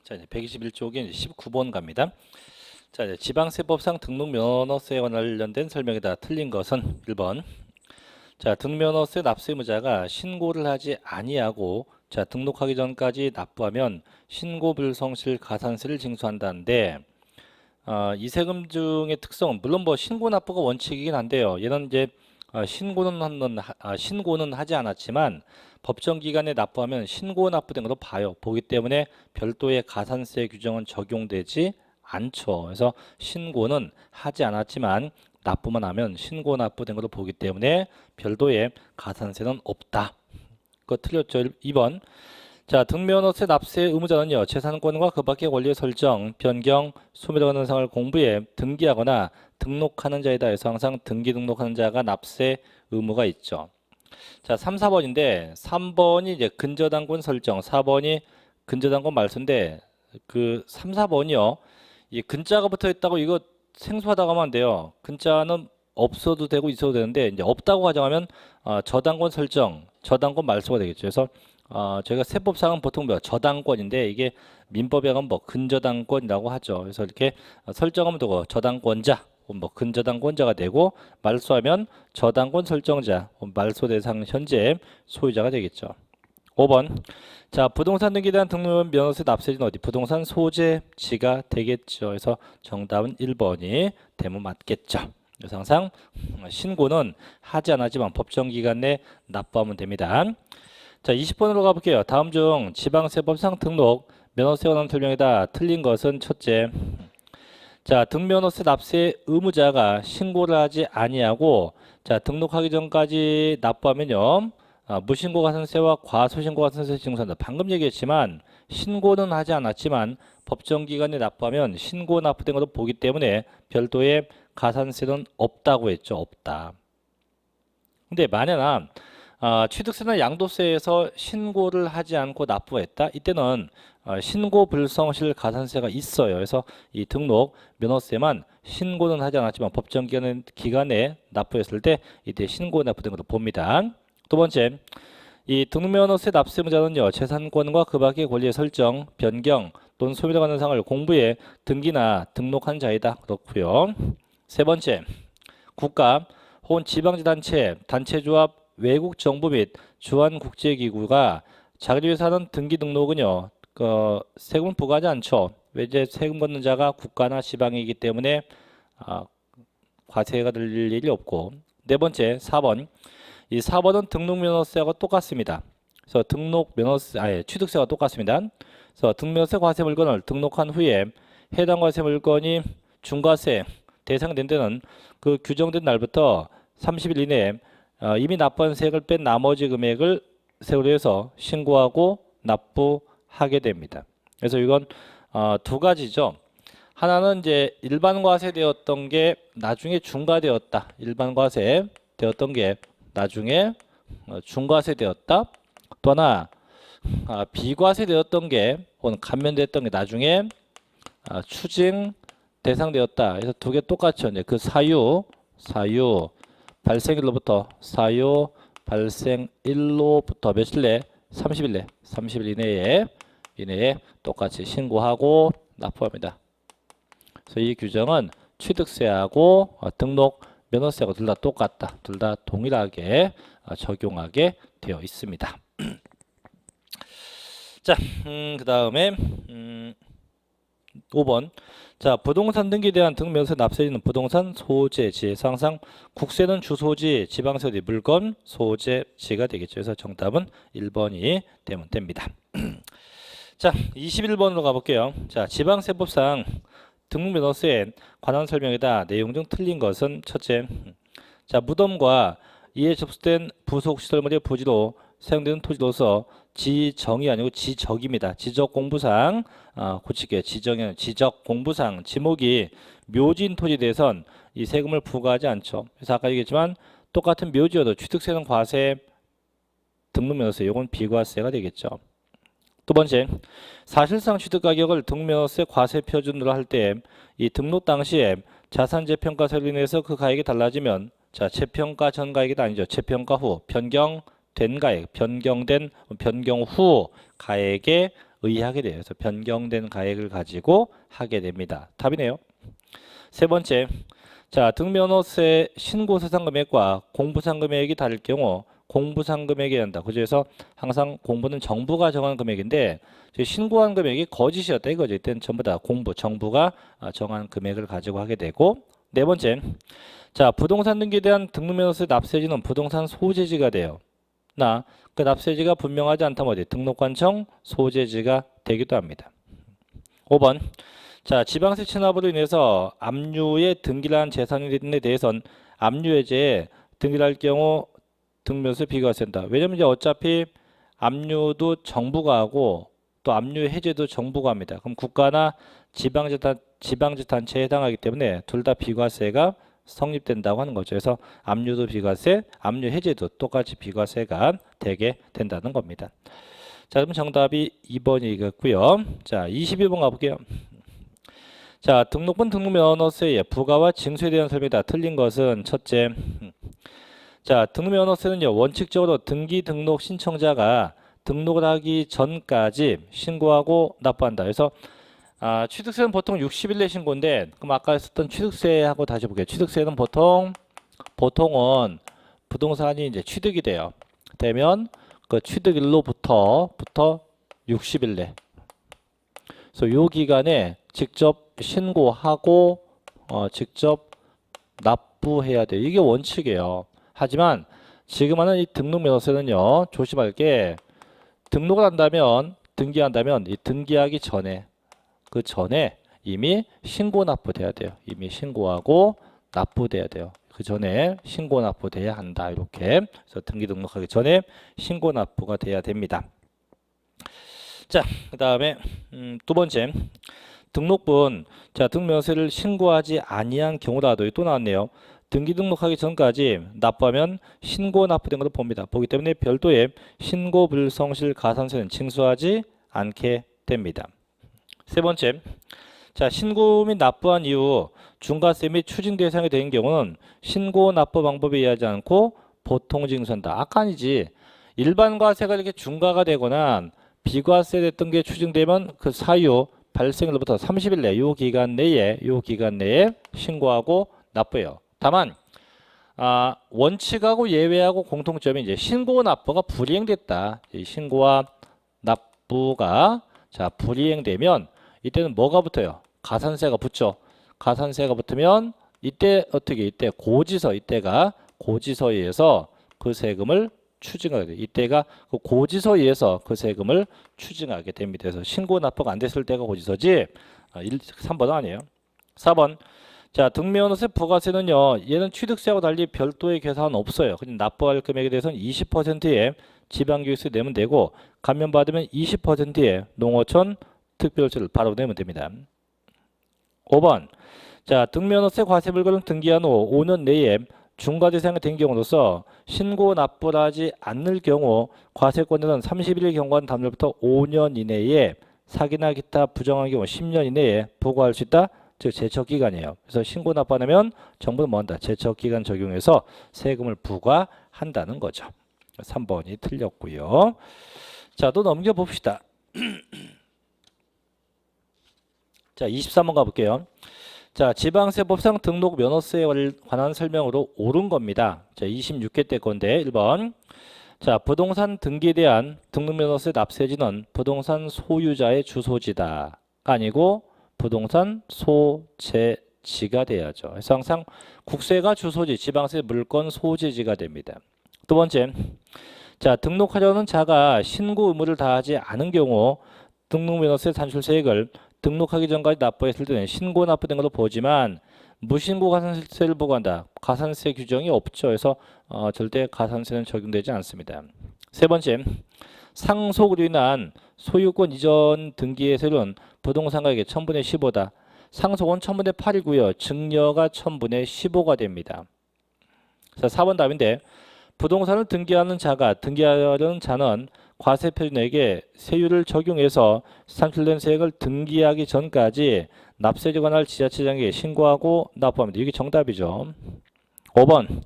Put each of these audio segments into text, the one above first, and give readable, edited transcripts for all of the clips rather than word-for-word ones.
자, 이제 121쪽에 19번 갑니다. 자, 이제 지방세법상 등록면허세에 관련된 설명이다. 틀린 것은 1번. 자, 등록면허세 납세 의무자가 신고를 하지 아니하고 자, 등록하기 전까지 납부하면 신고 불성실 가산세를 징수한다는데 이 세금 중의 특성은 물론 뭐 신고 납부가 원칙이긴 한데요. 얘는 이제 신고는 하지 않았지만 법정 기간에 납부하면 신고 납부된 걸로 보기 때문에 별도의 가산세 규정은 적용되지 않죠. 그래서 신고는 하지 않았지만 납부만 하면 신고 납부된 걸로 보기 때문에 별도의 가산세는 없다. 그거 틀렸죠. 2번. 자, 등면허세 납세 의무자는요, 재산권과 그 밖의 권리의 설정, 변경, 소멸하는 현상을 공부에 등기하거나 등록하는 자이다 해서 항상 등기 등록하는 자가 납세 의무가 있죠. 자, 3, 4번인데 3번이 이제 근저당권 설정, 4번이 근저당권 말소인데 그 3, 4번이요. 이 근자가 붙어 있다고 이거 생소하다고 하면 안 돼요. 근자는 없어도 되고 있어도 되는데 이제 없다고 가정하면 저당권 설정, 저당권 말소가 되겠죠. 그래서 저희가 세법상은 보통 저당권인데 이게 민법에 하면 뭐 근저당권이라고 하죠. 그래서 이렇게 설정하면 되고 저당권자, 뭐 근저당권자가 되고 말소하면 저당권 설정자, 말소 대상 현재 소유자가 되겠죠. 5번. 자, 부동산 등기에 대한 등록 면허세 납세지는 어디? 부동산 소재지가 되겠죠. 그래서 정답은 1번이 되면 맞겠죠. 그래서 항상 신고는 하지 않았지만 법정 기간 내 납부하면 됩니다. 자, 20번으로 가볼게요. 다음 중 지방세법상 등록 면허세에 관한 설명이다. 틀린 것은 첫째. 자, 등면허세 납세 의무자가 신고를 하지 아니하고 자, 등록하기 전까지 납부하면요. 무신고 가산세와 과소신고 가산세 징수한다. 방금 얘기했지만 신고는 하지 않았지만 법정 기간에 납부하면 신고 납부된 것으로 보기 때문에 별도의 가산세는 없다고 했죠. 없다. 근데 만약에 취득세나 양도세에서 신고를 하지 않고 납부했다. 이때는 신고 불성실 가산세가 있어요. 그래서 이 등록 면허세만 신고는 하지 않았지만 법정 기간에 납부했을 때 이때 신고 납부된 것으로 봅니다. 두 번째, 이 등록면허세 납세 의무자는요, 재산권과 그 밖의 권리의 설정, 변경 또는 소멸에 관한 사항을 공부에 등기나 등록한 자이다. 그렇고요. 세 번째, 국가 혹은 지방자치단체, 단체조합, 외국 정부 및 주한 국제기구가 자기를 위해서 하는 등기 등록은요, 세금을 부과하지 않죠. 왜 이제 세금 걷는 자가 국가나 지방이기 때문에 과세가 될 일이 없고. 네 번째, 4번. 이 4번은 등록면허세하고 똑같습니다. 그래서 취득세가 똑같습니다. 그래서 등록면허세 과세 물건을 등록한 후에 해당 과세 물건이 중과세 대상된 데는 그 규정된 날부터 30일 이내에 이미 납부한 세액을 뺀 나머지 금액을 세율로 해서 신고하고 납부하게 됩니다. 그래서 이건 두 가지죠. 하나는 이제 일반 과세 되었던 게 나중에 중과되었다. 일반 과세 되었던 게 나중에 중과세 되었다. 또 하나 비과세 되었던 게 혹은 감면됐던 게 나중에 추징 대상되었다. 그래서 두 개 똑같죠. 이제 그 사유 발생일로부터 며칠 내 30일 이내에 똑같이 신고하고 납부합니다. 그래서 이 규정은 취득세하고 등록 면허세하고 둘 다 똑같다. 둘 다 동일하게 적용하게 되어 있습니다. 자, 그 다음에 5번. 자, 부동산 등기에 대한 등록면허세 납세지는 부동산 소재지. 항상 국세는 주소지, 지방세는 물건 소재지가 되겠죠. 그래서 정답은 1번이 되면 됩니다. 자, 21번으로 가볼게요. 자, 지방세법상 등록면허세에 관한 설명이다. 내용 중 틀린 것은 첫째. 자, 무덤과 이에 접수된 부속시설물의 부지로 사용되는 토지로서 지정이 아니고 지적입니다. 지적공부상 고칠게요. 지정이 아니고 지적공부상 지목이 묘지인 토지에 대해선 이 세금을 부과하지 않죠. 그래서 아까 얘기했지만 똑같은 묘지여도 취득세는 과세, 등록면허세 이건 비과세가 되겠죠. 두 번째, 사실상 취득가격을 등록면허세 과세 표준으로 할 때 이 등록 당시에 자산재평가세로 인해서 그 가액이 달라지면 자, 재평가 전 가액이 아니죠. 재평가 후 변경된 가액, 변경 후 가액에 의하게 돼요. 그래서 변경된 가액을 가지고 하게 됩니다. 답이네요. 세 번째, 자, 등면허세 신고세상 금액과 공부상 금액이 다를 경우 공부상 금액이 한다. 그래서 항상 공부는 정부가 정한 금액인데 신고한 금액이 거짓이었다 이거죠. 이때는 전부 다 정부가 정한 금액을 가지고 하게 되고. 네 번째, 자, 부동산 등기에 대한 등록면허세 납세지는 부동산 소재지가 돼요. 그 납세지가 분명하지 않다면 어디 등록관청 소재지가 되기도 합니다. 5번, 자, 지방세 체납으로 인해서 압류에 등기를 한 재산에 대해선 압류해제에 등기를 할 경우 등면허세 비과세된다. 왜냐면 이제 어차피 압류도 정부가 하고 또 압류 해제도 정부가 합니다. 그럼 국가나 지방자치단체에 해당하기 때문에 둘 다 비과세가 성립된다고 하는 거죠. 그래서 압류도 비과세, 압류 해제도 똑같이 비과세가 되게 된다는 겁니다. 자, 그럼 정답이 2번이겠고요. 자, 22번 가볼게요. 자, 등록본 등록면허세의 부과와 징수에 대한 설명이 다 틀린 것은 첫째, 자, 등록면허세는요, 원칙적으로 등록 신청자가 등록을 하기 전까지 신고하고 납부한다. 그래서 취득세는 보통 60일 내 신고인데, 그럼 아까 했었던 취득세하고 다시 볼게요. 취득세는 보통은 부동산이 이제 취득이 돼요. 되면 그 취득일로부터 60일 내. 그래서 요 기간에 직접 신고하고 직접 납부해야 돼요. 이게 원칙이에요. 하지만 지금 하는 이 등록면허세는요, 조심할 게 등록을 한다면, 등기한다면 이 등기하기 전에 그 전에 이미 신고 납부돼야 돼요. 이미 신고하고 납부돼야 돼요. 그 전에 신고 납부돼야 한다. 이렇게. 그래서 등록하기 전에 신고 납부가 돼야 됩니다. 자, 그 다음에 두 번째, 등록분. 자, 등록면허세를 신고하지 아니한 경우라도 또 나왔네요. 등록하기 전까지 납부하면 신고 납부된 것으로 봅니다. 보기 때문에 별도의 신고 불성실 가산세는 징수하지 않게 됩니다. 세 번째, 자, 신고 및 납부한 이후 중과세 및 추징 대상이 되는 경우는 신고 납부 방법에 의하지 않고 보통 징수한다. 아까 아니지. 일반 과세가 이렇게 중과가 되거나 비과세 됐던 게 추징되면 그 사유 발생일로부터 30일 내 요 기간 내에 신고하고 납부해요. 다만 원칙하고 예외하고 공통점이 이제 신고 납부가 불이행됐다. 이 신고와 납부가 불이행되면 이때는 뭐가 붙어요? 가산세가 붙죠. 가산세가 붙으면 이때 이때가 고지서에 의해서 그 세금을 추징하게 돼요. 이때가 그 고지서에 의해서 그 세금을 추징하게 됩니다. 그래서 신고 납부가 안 됐을 때가 고지서지 3번은 아니에요. 4번, 자, 등면허세 부가세는요, 얘는 취득세하고 달리 별도의 계산은 없어요. 그냥 납부할 금액에 대해서는 20%의 지방교육세 내면 되고, 감면받으면 20%의 농어촌 특별세를 바로 내면 됩니다. 5번, 자, 등면허세 과세물건을 등기한 후 5년 내에 중과대상이 된 경우로서 신고 납부를 하지 않을 경우 과세권자는 31일 경과한 다음날부터 5년 이내에 사기나 기타 부정한 경우 10년 이내에 부과할 수 있다. 즉 제척기간이에요. 그래서 신고 납부 안 하면 정부는 뭐 한다? 제척기간 적용해서 세금을 부과한다는 거죠. 3번이 틀렸고요. 자, 또 넘겨봅시다. 자, 23번 가볼게요. 자, 지방세법상 등록 면허세에 관한 설명으로 옳은 겁니다. 자, 26회 때 건데 1번. 자, 부동산 등기에 대한 등록면허세 납세지는 부동산 소유자의 주소지다가 아니고 부동산 소재지가 돼야죠. 그래서 항상 국세가 주소지, 지방세 물건 소재지가 됩니다. 두 번째, 자, 등록하려는 자가 신고 의무를 다하지 않은 경우 등록면허세 산출세액을 등록하기 전까지 납부했을 때는 신고 납부된 것으로 보지만 무신고 가산세를 부과한다. 가산세 규정이 없죠. 그래서 절대 가산세는 적용되지 않습니다. 세 번째, 상속으로 인한 소유권 이전 등기의 세율은 부동산 가격의 1000분의 15다. 상속은 1000분의 8이고요. 증여가 1000분의 15가 됩니다. 자, 4번 답인데 부동산을 등기하는 자는 과세 표준액에 세율을 적용해서 산출된 세액을 등기하기 전까지 납세지 관할 지자체장에게 신고하고 납부합니다. 이게 정답이죠. 5번,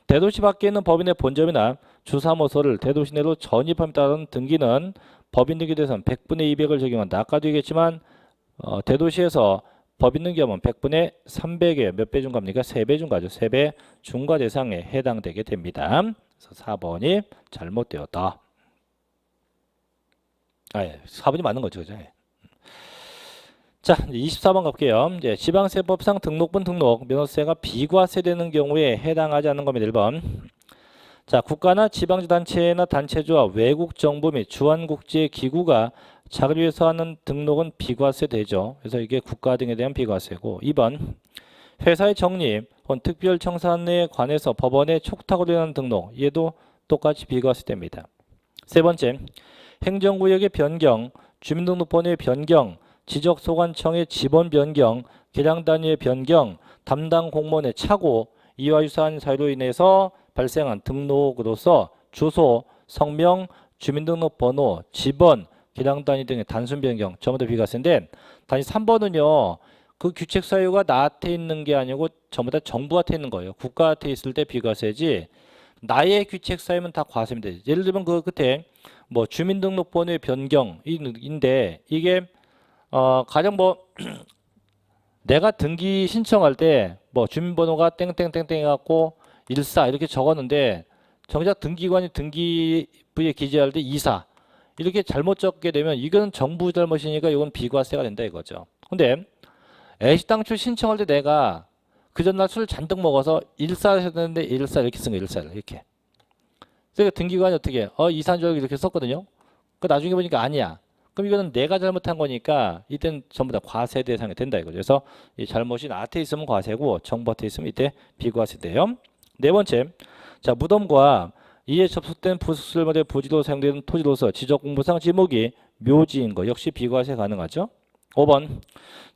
대도시 밖에 있는 법인의 본점이나 주사무소를 대도시 내로 전입함에 따른 등기는 법인 등기에 대해서는 100분의 200을 적용한다. 아까도 얘기했지만 대도시에서 법인 등기하면 100분의 300에 몇 배 중과입니까? 3배 중과죠. 3배 중과 대상에 해당되게 됩니다. 그래서 4번이 잘못되었다. 4번이 맞는 거죠. 그죠? 자, 이제 24번 갈게요. 이제 지방세법상 등록분 등록 면허세가 비과세되는 경우에 해당하지 않는 겁니다. 1번. 자, 국가나 지방자치단체나 단체주와 외국 정부 및 주한국제 기구가 자금을 위해서 하는 등록은 비과세되죠. 그래서 이게 국가 등에 대한 비과세고. 2번. 회사의 적립 혹은 특별청산에 관해서 법원에 촉탁으로 인한 등록, 얘도 똑같이 비과세됩니다. 세 번째, 행정구역의 변경, 주민등록번호의 변경, 지적소관청의 지번 변경, 계량 단위의 변경, 담당 공무원의 착오, 이와 유사한 사유로 인해서 발생한 등록으로서 주소, 성명, 주민등록번호, 지번, 계량 단위 등의 단순 변경, 전부 다 비과세인데, 단위 3번은요, 그 규책 사유가 나한테 있는 게 아니고 전부 다 정부한테 있는 거예요. 국가한테 있을 때 비과세지, 나의 규책 사유면 다 과세입니다. 예를 들면 그 끝에 뭐 주민등록번호의 변경인데, 이게 가령 뭐 내가 등기 신청할 때 뭐 주민번호가 땡땡땡땡 해갖고 14 이렇게 적었는데 정작 등기관이 등기부에 기재할 때 24 이렇게 잘못 적게 되면 이건 정부 잘못이니까 이건 비과세가 된다 이거죠. 근데 애시당초 신청할 때 내가 그 전날 술 잔뜩 먹어서 14 했는데 14 이렇게 쓴 거예요. 14 이렇게. 그래서 등기관이 어떻게 24인 줄 알고 이렇게 썼거든요. 그 나중에 보니까 아니야. 그럼 이거는 내가 잘못한 거니까 이때는 전부 다 과세 대상이 된다 이거죠. 그래서 이 잘못이 나한테 있으면 과세고 정부한테 있으면 이때 비과세돼요. 네 번째, 자 무덤과 이에 접속된 부속설물의 부지로 사용되는 토지로서 지적공부상 지목이 묘지인 거 역시 비과세 가능하죠. 5번,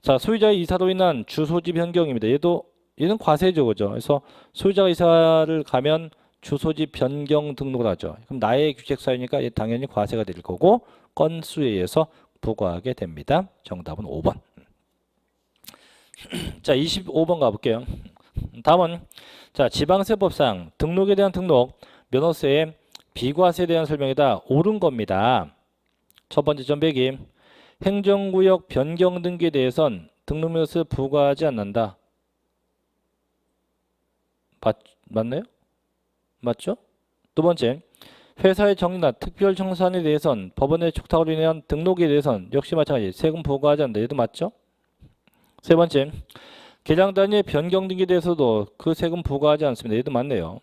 자 소유자의 이사로 인한 주소지 변경입니다. 얘는 과세죠, 그죠? 그래서 소유자가 이사를 가면 주소지 변경 등록을 하죠. 그럼 나의 규책 사유니까 당연히 과세가 될 거고 건수에 의해서 부과하게 됩니다. 정답은 5번. 자, 25번 가볼게요. 다음은 자 지방세법상 등록에 대한 등록, 면허세의 비과세에 대한 설명이다. 옳은 겁니다. 첫 번째 전배기 행정구역 변경 등기에 대해선 등록면허세 부과하지 않는다. 맞나요? 맞죠? 두 번째, 회사의 정리나 특별청산에 대해선 법원의 촉탁으로 인한 등록에 대해선 역시 마찬가지 세금 부과하지 않는다. 얘도 맞죠? 세 번째, 계량 단위의 변경 등기에 대해서도 그 세금 부과하지 않습니다. 얘도 맞네요.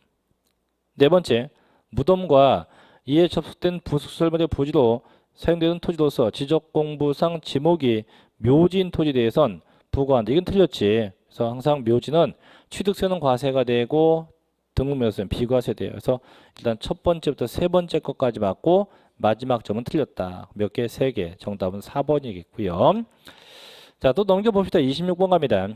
네 번째, 무덤과 이에 접속된 부속설물의 부지로 사용되는 토지로서 지적공부상 지목이 묘지인 토지에 대해선 부과한다. 이건 틀렸지. 그래서 항상 묘지는 취득세는 과세가 되고 등록면허세는 비과세돼요. 그래서 일단 첫 번째부터 세 번째 것까지 맞고 마지막 점은 틀렸다. 몇 개? 3개. 정답은 4번이겠고요. 자, 또 넘겨봅시다. 26번 갑니다.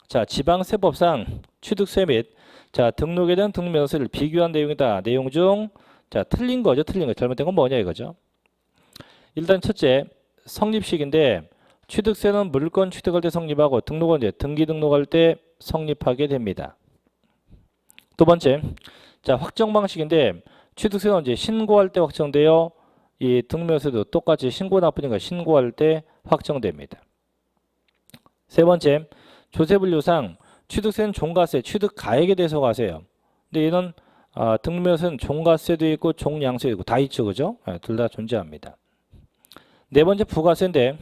자, 지방세법상 취득세 및 자 등록에 대한 등록면허세를 비교한 내용이다. 내용 중 자 틀린 거죠. 틀린 거. 잘못된 건 뭐냐 이거죠. 일단 첫째 성립식인데 취득세는 물건 취득할 때 성립하고 등록은 이제 등기 등록할 때 성립하게 됩니다. 두 번째, 자 확정 방식인데 취득세는 이제 신고할 때 확정돼요. 이 등록면허세도 똑같이 신고 납부니까 신고할 때 확정됩니다. 세 번째, 조세분류상 취득세는 종가세, 취득가액에 대해서 과세요. 근데 얘는 등록면허세는 종가세도 있고 종량세도 있고 다 있죠, 그죠? 둘 다 존재합니다. 네 번째 부가세인데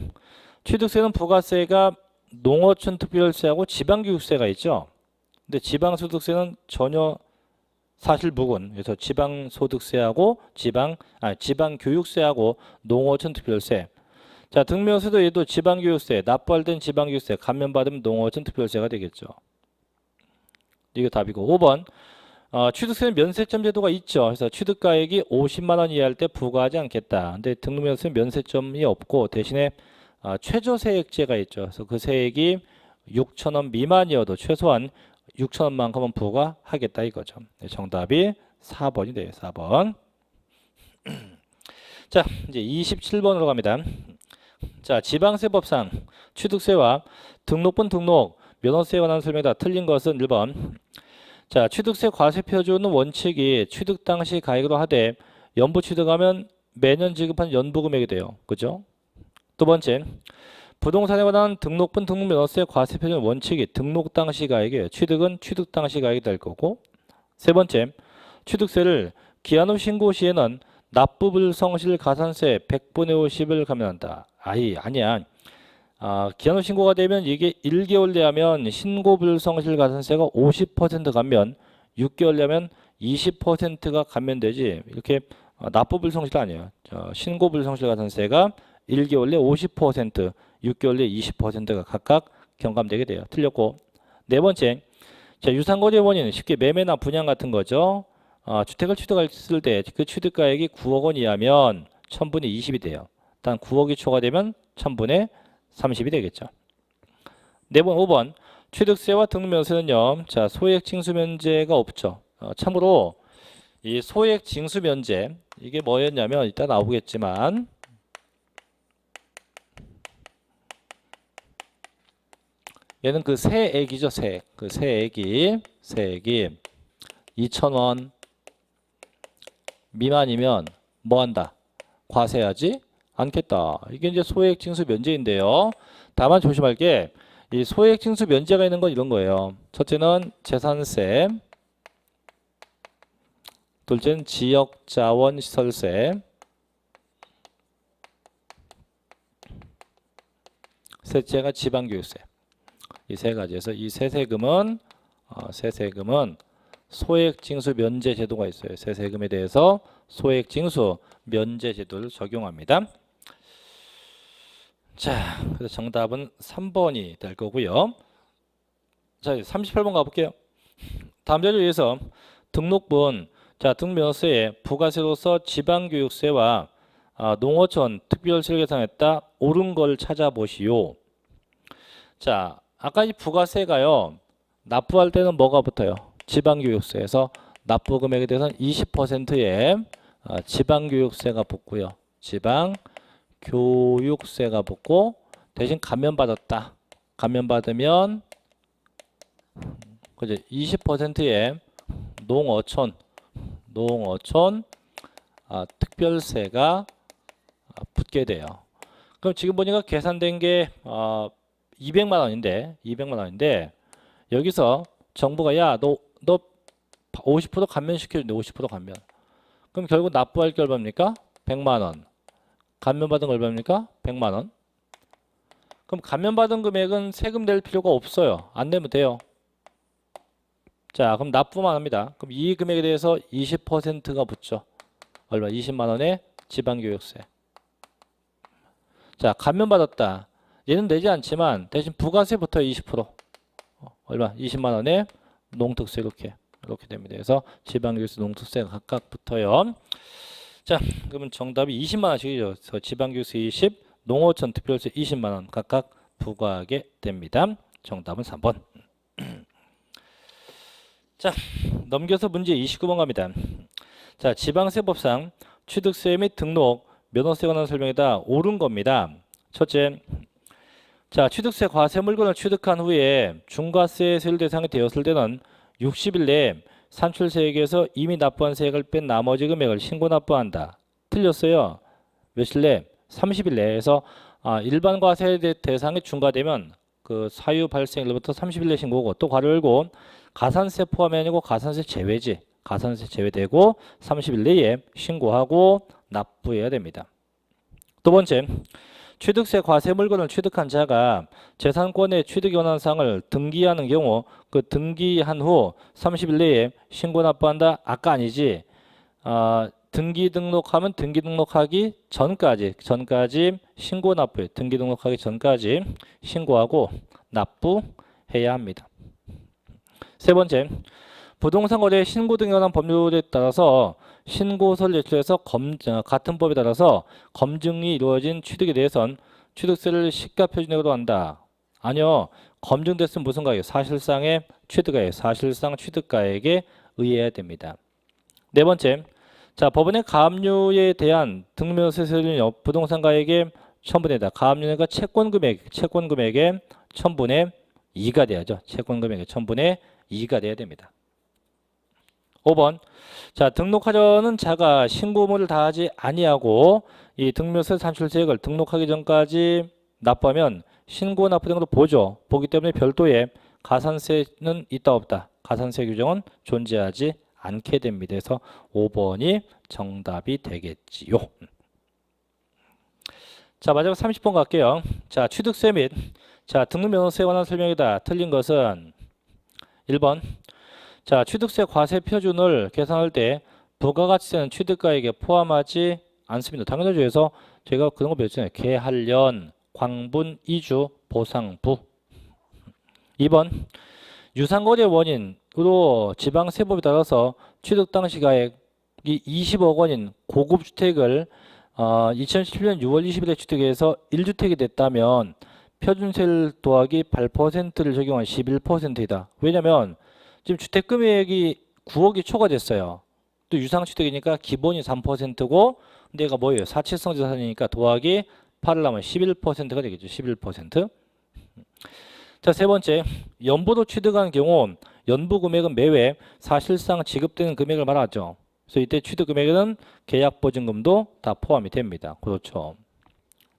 취득세는 부가세가 농어촌 특별세하고 지방교육세가 있죠. 근데 지방소득세는 전혀 사실 무근. 그래서 지방소득세하고 지방교육세하고 농어촌 특별세. 자, 등록면허세도 얘도 지방교육세, 납부할 땐 지방교육세, 감면받으면 농어촌 특별세가 되겠죠. 이게 답이고 5번 취득세는 면세점 제도가 있죠. 그래서 취득가액이 50만 원 이하일 때 부과하지 않겠다. 근데 등록면허세는 면세점이 없고 대신에 최저세액제가 있죠. 그래서 그 세액이 6천 원 미만이어도 최소한 6천 원만큼은 부과하겠다 이거죠. 네, 정답이 4번이 돼요. 4번. 자, 이제 27번으로 갑니다. 자, 지방세법상 취득세와 등록분 등록, 면허세에 관한 설명이 다 틀린 것은 1번. 자, 취득세 과세 표준은 원칙이 취득 당시 가액으로 하되 연부 취득하면 매년 지급하는 연부 금액이 돼요. 그죠? 두 번째, 부동산에 관한 등록분 등록면허세 과세 표준 원칙이 등록 당시 가액이에요. 취득은 취득 당시 가액이 될 거고. 세 번째, 취득세를 기한 후 신고 시에는 납부불성실 가산세 100분의 50을 감면한다. 아니야. 기한 후 신고가 되면 이게 1개월 내하면 신고불성실 가산세가 50% 감면, 6개월 내하면 20%가 감면되지. 이렇게 납부불성실 아니에요. 신고불성실 가산세가 1개월 내 50%, 6개월 내 20%가 각각 경감되게 돼요. 틀렸고. 네 번째, 자, 유상거래 원인은 쉽게 매매나 분양 같은 거죠. 주택을 취득했을 때 그 취득가액이 9억 원 이하면 1000분의 20이 돼요. 단 9억이 초과되면 1000분의 30이 되겠죠. 5번 취득세와 등록면세는요. 자, 소액 징수 면제가 없죠. 참고로 이 소액 징수 면제 이게 뭐였냐면 이따 나오겠지만 얘는 그 세액이죠. 세액. 그 세액이 2,000원 미만이면 뭐 한다? 과세하지 않겠다. 이게 이제 소액 징수 면제인데요. 다만 조심할 게 이 소액 징수 면제가 있는 건 이런 거예요. 첫째는 재산세, 둘째는 지역자원시설세, 셋째가 지방교육세. 이 세 가지에서 이 세세금은 소액 징수 면제 제도가 있어요. 세세금에 대해서 소액 징수 면제 제도를 적용합니다. 자, 그래서 정답은 3번이 될 거고요. 자, 38번 가볼게요. 다음 자료에 의해서 등록분, 자, 등록면허세에 부가세로서 지방교육세와 농어촌 특별세를 계산했다. 옳은 걸 찾아보시오. 자, 아까 이 부가세가요. 납부할 때는 뭐가 붙어요? 지방교육세에서 납부금액에 대해서는 20%의 지방교육세가 붙고요. 지방교육세가 붙고 대신 감면받았다. 감면받으면 그죠? 20%의 농어촌 특별세가 붙게 돼요. 그럼 지금 보니까 계산된 게 200만 원인데 여기서 정부가 야, 너 50% 감면시켜준대. 50% 감면. 그럼 결국 납부할 게 얼마입니까? 100만 원. 감면받은 거 얼마입니까? 100만 원. 그럼 감면받은 금액은 세금 낼 필요가 없어요. 안 내면 돼요. 자, 그럼 납부만 합니다. 그럼 이 금액에 대해서 20%가 붙죠. 얼마? 20만 원의 지방교육세. 자, 감면받았다. 얘는 내지 않지만 대신 부가세부터 20%. 얼마? 20만 원의 농특세 이렇게 됩니다. 그래서 지방교육세, 농특세가 각각 붙어요. 자, 그러면 정답이 20만 원씩이죠. 그래서 지방교육세 20, 농어촌 특별세 20만 원 각각 부과하게 됩니다. 정답은 3번. 자, 넘겨서 문제 29번 갑니다. 자, 지방세법상 취득세 및 등록, 면허세에 관한 설명이다. 옳은 겁니다. 첫째, 자, 취득세 과세 물건을 취득한 후에 중과세 세율 대상이 되었을 때는 60일 내에 산출세액에서 이미 납부한 세액을 뺀 나머지 금액을 신고 납부한다. 틀렸어요. 며칠 내? 30일 내에서 일반 과세 대상이 중과되면 그 사유 발생일로부터 30일 내 신고고 또 괄호 열고 가산세 포함이 아니고 가산세 제외지. 가산세 제외되고 30일 내에 신고하고 납부해야 됩니다. 두 번째, 취득세 과세 물건을 취득한 자가 재산권의 취득에 관한 사항을 등기하는 경우 그 등기한 후 30일 내에 신고 납부한다. 아까 아니지. 등기 등록하면 등기 등록하기 전까지 신고 납부해. 등기 등록하기 전까지 신고하고 납부해야 합니다. 세 번째, 부동산 거래 신고 등에 관한 법률에 따라서 신고서를 제출해서 같은 법에 따라서 검증이 이루어진 취득에 대해선 취득세를 시가 표준액으로 한다. 아니요. 검증됐으면 무슨 가액? 사실상의 취득가액, 사실상 취득가액에 의해야 됩니다. 네 번째, 자, 법원의 가압류에 대한 등록면허세 세율은 부동산 가액의 1000분의 1이다. 가압류가 채권 금액의 1000분의 2가 돼야죠. 채권 금액의 1000분의 2가 돼야 됩니다. 5번. 자, 등록하려는 자가 신고물을 다하지 아니하고 이 등묘세 산출세액을 등록하기 전까지 납부하면 신고 납부 등으로 보죠. 보기 때문에 별도의 가산세는 있다 없다. 가산세 규정은 존재하지 않게 됩니다. 그래서 5번이 정답이 되겠지요. 자, 마지막 30번 갈게요. 자, 취득세 및 자, 등록면허세에 관한 설명이다. 틀린 것은 1번. 자, 취득세 과세 표준을 계산할 때 부가가치세는 취득가액에 포함하지 않습니다. 당연하죠. 그래서 제가 그런 거 배웠잖아요. 계할련, 광분, 이주, 보상부. 2번. 유상거래 원인으로 지방세법에 따라서 취득 당시 가액이 20억 원인 고급 주택을 2017년 6월 20일에 취득해서 1주택이 됐다면 표준세를 더하기 8%를 적용한 11%이다. 왜냐면 지금 주택 금액이 9억이 초과됐어요. 또 유상주택이니까 기본이 3%고 근데 얘가 뭐예요? 사치성 자산이니까 더하기 8을 하면 11%가 되겠죠. 11%. 자, 세 번째. 연부로 취득한 경우 연부 금액은 매회 사실상 지급되는 금액을 말하죠. 그래서 이때 취득 금액에는 계약보증금도 다 포함이 됩니다. 그렇죠.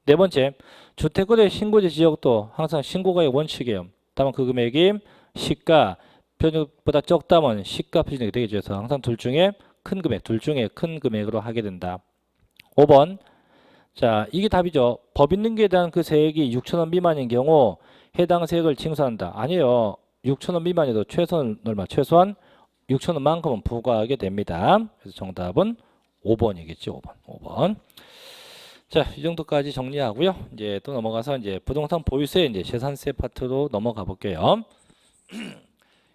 네 번째. 주택거래 신고지 지역도 항상 신고가의 원칙이에요. 다만 그 금액이 시가 표준보다 적다면 시가 표준이 되겠죠. 그래서 항상 둘 중에 큰 금액, 둘 중에 큰 금액으로 하게 된다. 5번. 자, 이게 답이죠. 법 있는 게 대한 그 세액이 6천원 미만인 경우 해당 세액을 징수한다. 아니에요. 6천원 미만이도 최소한 얼마? 최소한 6천원만큼은 부과하게 됩니다. 그래서 정답은 5번이겠죠. 5번. 자, 이 정도까지 정리하고요. 이제 또 넘어가서 이제 부동산 보유세 이제 재산세 파트로 넘어가 볼게요.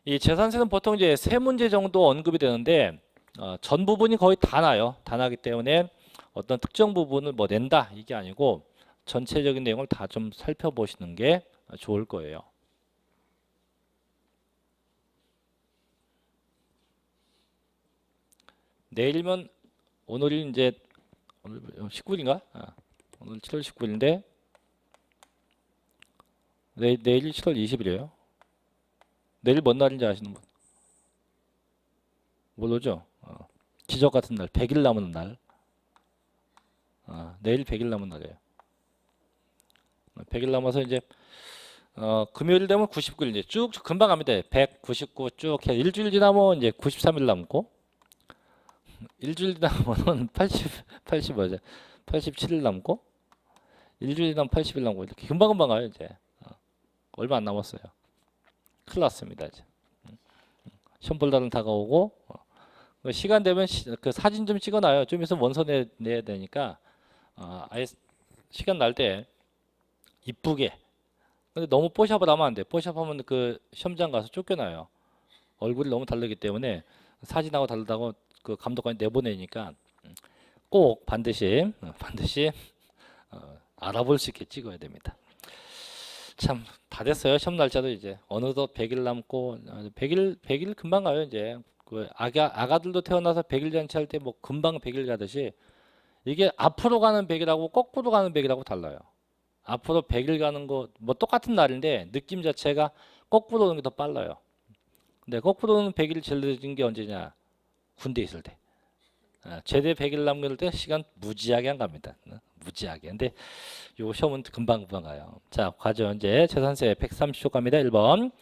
이 재산세는 보통 이제 세 문제 정도 언급이 되는데 전 부분이 거의 다 나요. 다 나기 때문에 어떤 특정 부분을 뭐 낸다 이게 아니고 전체적인 내용을 다 좀 살펴보시는 게 좋을 거예요. 내일이면 오늘이 이제 오늘 19일인가? 오늘 7월 19일인데 내일이 7월 20일이에요. 내일 뭔 날인지 아시는 분? 모르죠? 기적 같은 날, 100일 남은 날. 내일 100일 남은 날이에요. 100일 남아서 이제 금요일 되면 99일 이제 쭉 금방 갑니다. 100, 99 쭉 해. 일주일 지나면 이제 93일 남고 일주일 지나면 80 뭐죠? 87일 남고 일주일 지나면 80일 남고 이렇게 금방금방 가요 이제. 얼마 안 남았어요. 큰일 났습니다 이제. 시험 볼 날은 다가오고 시간 되면 그 사진 좀 찍어놔요. 좀 있으면 원서 내야 되니까 아예 시간 날 때 이쁘게. 근데 너무 뽀샵을 하면 안 돼. 뽀샵하면 그 시험장 가서 쫓겨나요. 얼굴이 너무 다르기 때문에 사진하고 다르다고 그 감독관이 내보내니까 꼭 반드시 알아볼 수 있게 찍어야 됩니다. 참 다 됐어요. 시험 날짜도 이제 어느덧 100일 남고 100일 금방 가요. 이제 그 아가들도 태어나서 100일 잔치 할 때 뭐 금방 100일 가듯이 이게 앞으로 가는 100일하고 거꾸로 가는 100일하고 달라요. 앞으로 100일 가는 거 뭐 똑같은 날인데 느낌 자체가 거꾸로 오는 게 더 빨라요. 근데 거꾸로 오는 100일 제일 늦은 게 언제냐? 군대 있을 때. 제대 100일 남길 때 시간 무지하게 안 갑니다. 무지하게. 근데 요 시험은 금방 가요. 자, 과죠. 이제 재산세 130조 갑니다. 1번.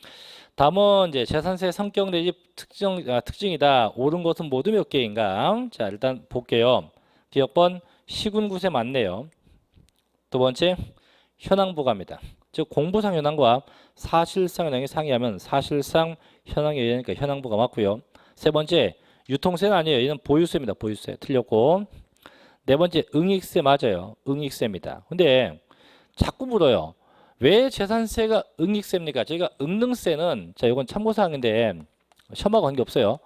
다음은 이제 재산세 성격 내지 특징이다. 옳은 것은 모두 몇 개인가? 자, 일단 볼게요. 기억번 시군구세 맞네요. 두 번째 현황부 갑니다. 즉 공부상 현황과 사실상 현황이 상이하면 사실상 현황에 의하니까 현황부가 맞고요. 세 번째 유통세는 아니에요. 얘는 보유세입니다. 보유세 틀렸고. 네 번째 응익세 맞아요. 응익세입니다. 근데 자꾸 물어요. 왜 재산세가 응익세입니까? 저희가 응능세는 자 이건 참고사항인데 시험하고 관계없어요.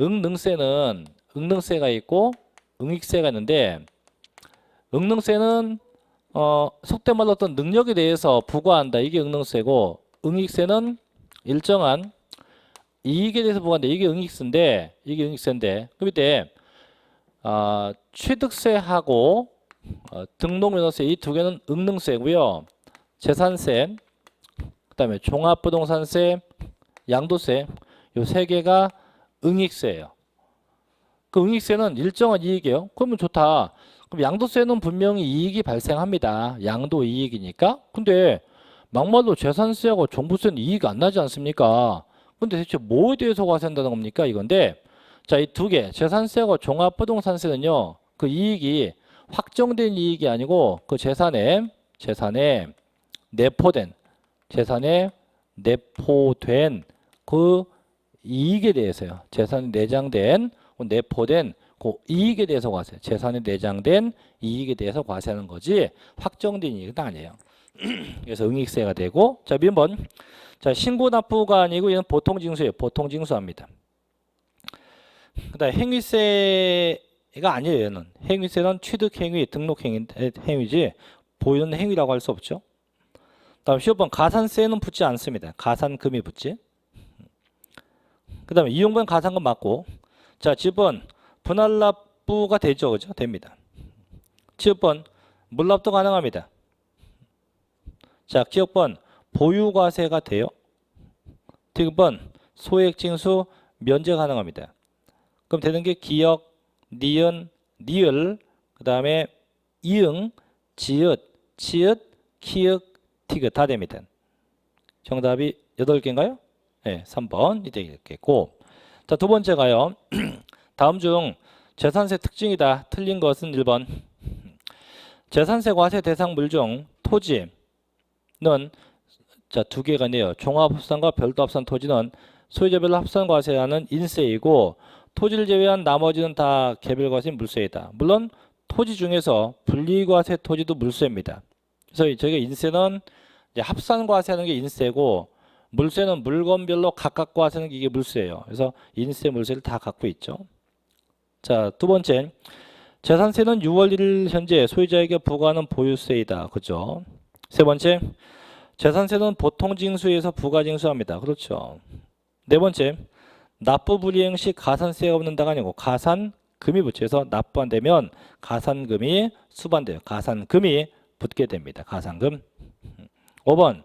응능세는 응능세가 있고 응익세가 있는데 응능세는 속된 말로 어떤 능력에 대해서 부과한다. 이게 응능세고 응익세는 일정한 이익에 대해서 부과한다. 이게 응익세인데 그럼 이때 취득세하고 등록면허세 이 두 개는 응능세고요. 재산세, 그다음에 종합부동산세, 양도세 요 세 개가 응익세예요. 그 응익세는 일정한 이익이에요. 그러면 좋다. 그럼 양도세는 분명히 이익이 발생합니다. 양도 이익이니까. 근데 막말로 재산세하고 종부세는 이익이 안 나지 않습니까? 근데 대체 뭐에 대해서 과세한다는 겁니까? 이건데 자, 이 두 개, 재산세하고 종합부동산세는요. 그 이익이 확정된 이익이 아니고 그 재산에 내포된 그 이익에 대해서요. 재산에 내장된 내포된 그 이익에 대해서 과세. 재산에 내장된 이익에 대해서 과세하는 거지 확정된 이익은 아니에요. 그래서 응익세가 되고 자, 몇 번? 자, 신고납부가 아니고 얘는 보통징수예요. 보통징수합니다. 그다음 행위세가 아니에요. 얘는 행위세는 취득행위, 등록행위지 보이는 행위라고 할 수 없죠. 다음 15번 가산세는 붙지 않습니다. 가산금이 붙지. 그 다음에 이용분 가산금 맞고 자 10번 분할납부가 되죠. 그죠? 됩니다. 7번 물납도 가능합니다. 자 9번 보유과세가 돼요. 9번 소액징수 면제 가능합니다. 그럼 되는 게 기역, 니은, 니을, 그 다음에 이응, 지읒, 치읓, 키읔, 티귿 다 됩니다. 정답이 8개인가요? 네, 3번 이 되겠고. 자, 두 번째가요. 다음 중 재산세 특징이다. 틀린 것은 1번. 재산세 과세 대상 물종 토지는 자, 두 개가 있네요. 종합합산과 별도 합산 토지는 소유자별로 합산 과세하는 인세이고 토지를 제외한 나머지는 다 개별 과세 물세이다. 물론 토지 중에서 분리과세 토지도 물세입니다. 그래서 저희가 인세는 이제 합산 과세하는 게 인세고 물세는 물건별로 각각 과세하는 게 이게 물세예요. 그래서 인세, 물세를 다 갖고 있죠. 자, 두 번째. 재산세는 6월 1일 현재 소유자에게 부과하는 보유세이다. 그죠? 세 번째. 재산세는 보통징수에서 부가징수합니다. 그렇죠. 네 번째. 납부 불이행 시 가산세가 없는다가 아니고 가산금이 붙여서 납부 안 되면 가산금이 수반돼요. 가산금이 붙게 됩니다. 가산금. 5번.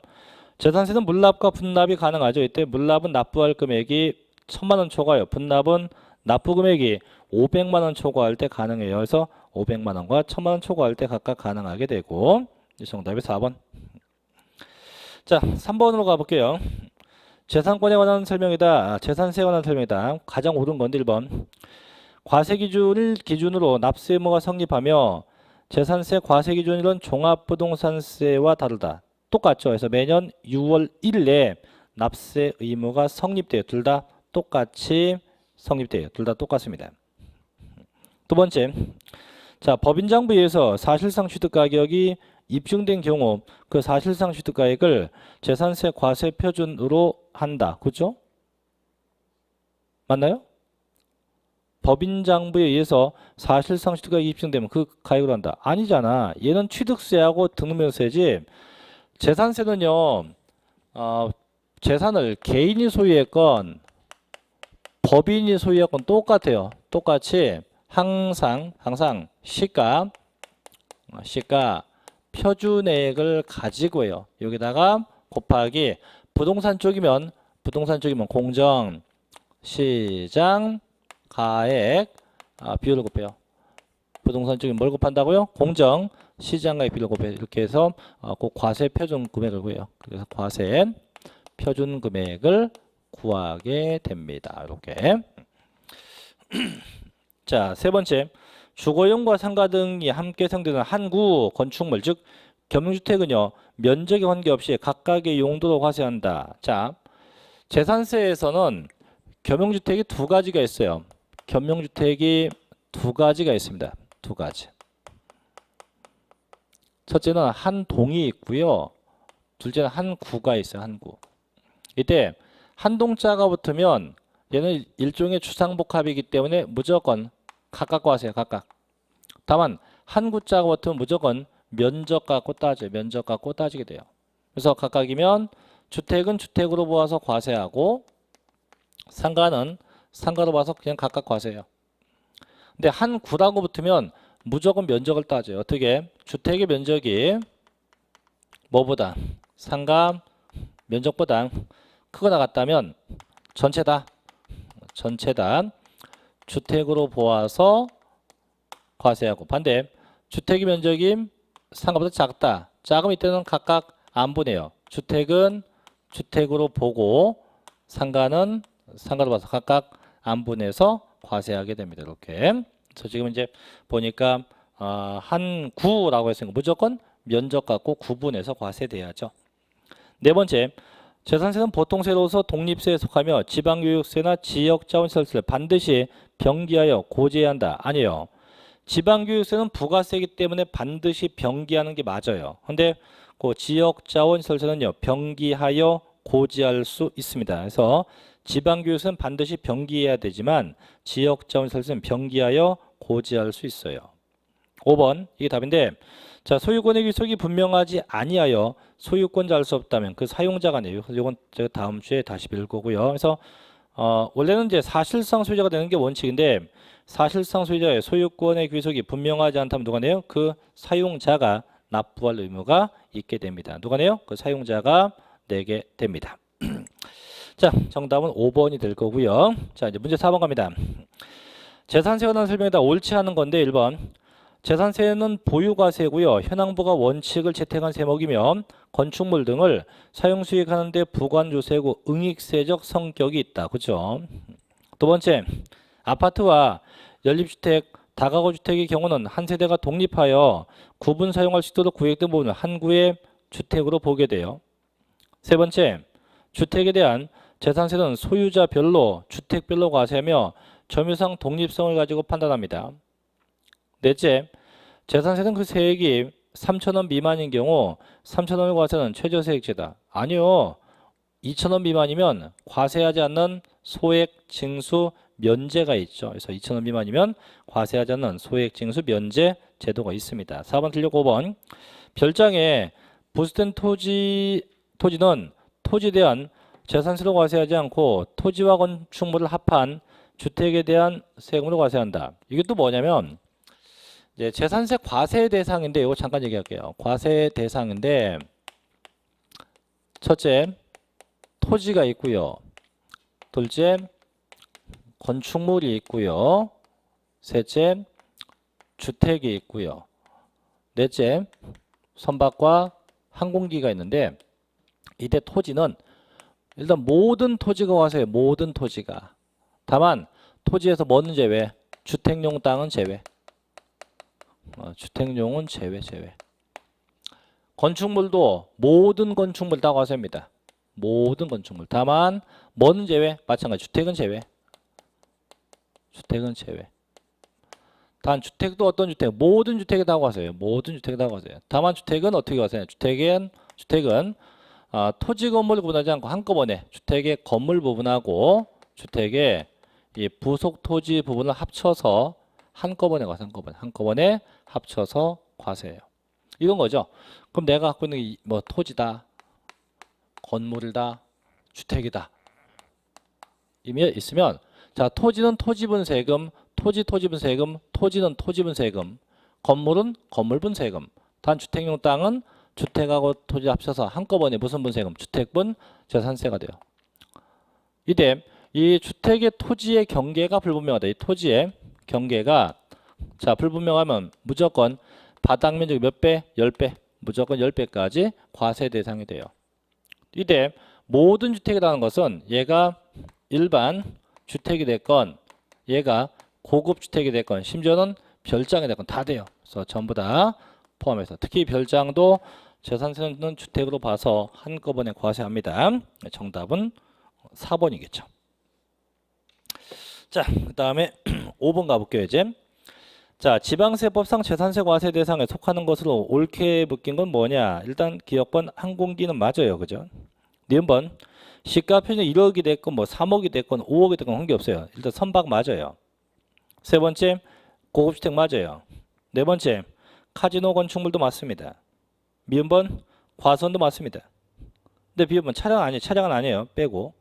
재산세는 물납과 분납이 가능하죠. 이때 물납은 납부할 금액이 1000만 원 초과요. 분납은 납부 금액이 500만 원 초과할 때 가능해요. 그래서 500만 원과 1000만 원 초과할 때 각각 가능하게 되고 이 정답이 4번. 자, 3번으로 가볼게요. 재산권에 관한 설명이다. 재산세에 관한 설명이다. 가장 옳은 건데 1번. 과세 기준을 기준으로 납세 의무가 성립하며 재산세 과세 기준일은 종합부동산세와 다르다. 똑같죠. 그래서 매년 6월 1일에 납세 의무가 성립돼요. 둘 다 똑같이 성립돼요. 둘 다 똑같습니다. 두 번째. 자, 법인장부에 의해서 사실상 취득가격이 입증된 경우 그 사실상 취득가액을 재산세 과세 표준으로 한다. 그렇죠? 맞나요? 법인장부에 의해서 사실상 취득가액이 입증되면 그 가액으로 한다. 아니잖아. 얘는 취득세하고 등록세지. 재산세는요. 재산을 개인이 소유했건 법인이 소유했건 똑같아요. 똑같이 항상 시가 표준액을 가지고요. 여기다가 곱하기 부동산 쪽이면 공정 시장 가액 비율을 곱해요. 부동산 쪽이면 뭘 곱한다고요? 공정 시장 가액 비율을 곱해요. 이렇게 해서 그 과세 표준 금액을 구해요. 그래서 과세 표준 금액을 구하게 됩니다. 이렇게. 자, 세 번째. 주거용과 상가 등이 함께 생기는 한 구 건축물, 즉 겸용주택은요. 면적에 관계없이 각각의 용도로 과세한다. 자, 재산세에서는 겸용주택이 두 가지가 있어요. 겸용주택이 두 가지가 있습니다. 두 가지. 첫째는 한 동이 있고요. 둘째는 한 구가 있어요. 한 구. 이때 한 동자가 붙으면 얘는 일종의 주상복합이기 때문에 무조건 각각 과세요. 각각. 다만 한 구자가 붙으면 무조건 면적 갖고 따져요. 면적 갖고 따지게 돼요. 그래서 각각이면 주택은 주택으로 보아서 과세하고 상가는 상가로 봐서 그냥 각각 과세해요. 근데 한 구라고 붙으면 무조건 면적을 따져요. 어떻게? 주택의 면적이 뭐보다? 상가 면적보다 크거나 같다면 전체 다 주택으로 보아서 과세하고, 반대 주택의 면적이 상가보다 작다. 작으면 이때는 각각 안분해요. 주택은 주택으로 보고 상가는 상가로 봐서 각각 안분해서 과세하게 됩니다. 이렇게. 그래서 지금 이제 보니까 한 구라고 했으니까 무조건 면적 갖고 구분해서 과세돼야죠. 네 번째, 재산세는 보통세로서 독립세에 속하며 지방교육세나 지역자원시설세를 반드시 병기하여 고지해야 한다. 아니에요. 지방교육세는 부가세이기 때문에 반드시 병기하는 게 맞아요. 근데 그 지역자원시설세는요, 병기하여 고지할 수 있습니다. 그래서 지방교육세는 반드시 병기해야 되지만 지역자원시설세는 병기하여 고지할 수 있어요. 5번 이게 답인데, 자, 소유권의 귀속이 분명하지 아니하여 소유권자 알 수 없다면 그 사용자가네요. 그래서 이건 제가 다음 주에 다시 배울 거고요. 그래서 원래는 이제 사실상 소유자가 되는 게 원칙인데, 사실상 소유자의 소유권의 귀속이 분명하지 않다면 누가 내요? 그 사용자가 납부할 의무가 있게 됩니다. 누가 내요? 그 사용자가 내게 됩니다. 자, 정답은 5번이 될 거고요. 자, 이제 문제 4번 갑니다. 재산세에 관한 설명에다 옳지 않은 건데 1번. 재산세는 보유과세고요. 현행부가 원칙을 채택한 세목이며 건축물 등을 사용수익하는 데 부관조세고 응익세적 성격이 있다. 그렇죠? 두 번째, 아파트와 연립주택, 다가구주택의 경우는 한 세대가 독립하여 구분 사용할 수 있도록 구획된 부분을 한 구의 주택으로 보게 돼요. 세 번째, 주택에 대한 재산세는 소유자별로 주택별로 과세하며 점유상 독립성을 가지고 판단합니다. 넷째, 재산세는 그 세액이 3,000원 미만인 경우 3,000원의 과세는 최저세액제다. 아니요. 2,000원 미만이면 과세하지 않는 소액 징수 면제가 있죠. 그래서 2,000원 미만이면 과세하지 않는 소액 징수 면제 제도가 있습니다. 4번 틀렸고 5번. 별장에 부수된 토지는 토지에 대한 재산세로 과세하지 않고 토지와 건축물을 합한 주택에 대한 세금으로 과세한다. 이게 또 뭐냐면 이제 재산세 과세 대상인데 이거 잠깐 얘기할게요. 과세 대상인데 첫째, 토지가 있고요. 둘째, 건축물이 있고요. 셋째, 주택이 있고요. 넷째, 선박과 항공기가 있는데 이때 토지는 일단 모든 토지가 과세해요. 모든 토지가. 다만 토지에서 뭐는 제외? 주택용 땅은 제외. 주택용은 제외. 건축물도 모든 건축물 다 과세입니다. 모든 건축물. 다만 뭐는 제외? 마찬가지. 주택은 제외. 주택은 제외. 단 주택도 어떤 주택? 모든 주택에 다 과세해요. 모든 주택에 다 과세해요. 다만 주택은 어떻게 과세해요? 주택은 토지 건물 구분하지 않고 한꺼번에 주택의 건물 부분하고 주택의 이 부속 토지 부분을 합쳐서 한꺼번에 한꺼번에 합쳐서 과세해요. 이건 거죠. 그럼 내가 갖고 있는 뭐 토지다, 건물이다, 주택이다 이미 있으면 자, 토지는 토지분 세금, 토지분 세금, 토지는 토지분 세금, 건물은 건물분 세금, 단 주택용 땅은 주택하고 토지 합쳐서 한꺼번에 무슨 분세금? 주택분 재산세가 돼요. 이때 이 주택의 토지의 경계가 불분명하다. 이 토지의 경계가 자 불분명하면 무조건 바닥 면적이 몇 배? 10배. 무조건 10배까지 과세 대상이 돼요. 이때 모든 주택이라는 것은 얘가 일반 주택이 됐건 얘가 고급 주택이 됐건 심지어는 별장이 됐건 다 돼요. 그래서 전부 다 포함해서 특히 별장도 재산세는 주택으로 봐서 한꺼번에 과세합니다. 정답은 4번이겠죠. 자, 그 다음에 5번 가볼게요. 이제 자, 지방세법상 재산세 과세 대상에 속하는 것으로 옳게 묶인 건 뭐냐? 일단 기억번 항공기는 맞아요. 그죠? 니은번 시가 표준이 1억이 됐건 뭐 3억이 됐건 5억이 됐건 관계없어요. 일단 선박 맞아요. 세 번째 고급주택 맞아요. 네 번째 카지노 건축물도 맞습니다. 미음번 과수원도 맞습니다. 근데 비음번 차량은 아니에요. 빼고.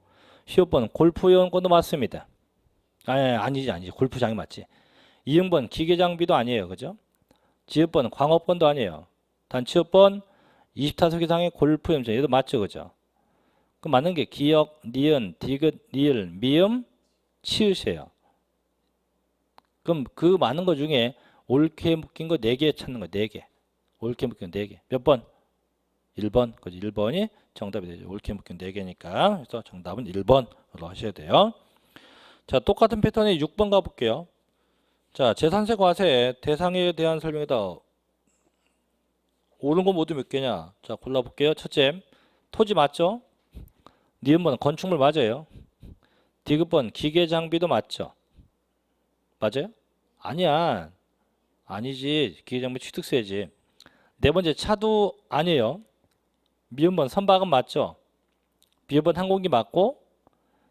시음번 골프 이용권도 맞습니다. 아니지 골프장이 맞지. 이음번 기계장비도 아니에요. 그죠? 지음번 광업권도 아니에요. 단 치읍번 20타석 이상의 골프 염전 얘도 맞죠. 그죠? 그 맞는 게 기역, 니은, 디귿, 리을, 미음, 치읓이에요. 그럼 그 많은 것 중에 옳게 묶인 거 4개 찾는 거 4개. 옳게 묶인 거 4개. 몇 번? 1번. 그지? 1번이 정답이 되죠. 옳게 묶인 4개니까. 그래서 정답은 1번으로 하셔야 돼요. 자, 똑같은 패턴의 6번 가볼게요. 자, 제3세 과세 대상에 대한 설명이다. 옳은 거 모두 몇 개냐? 자, 골라볼게요. 첫째, 토지 맞죠? 니은번 건축물 맞아요. 디귿번 기계 장비도 맞죠? 맞아요? 아니야. 아니지. 기계 장비 취득세지. 네 번째, 차도 아니에요. 미음번 선박은 맞죠? 비읍번 항공기 맞고,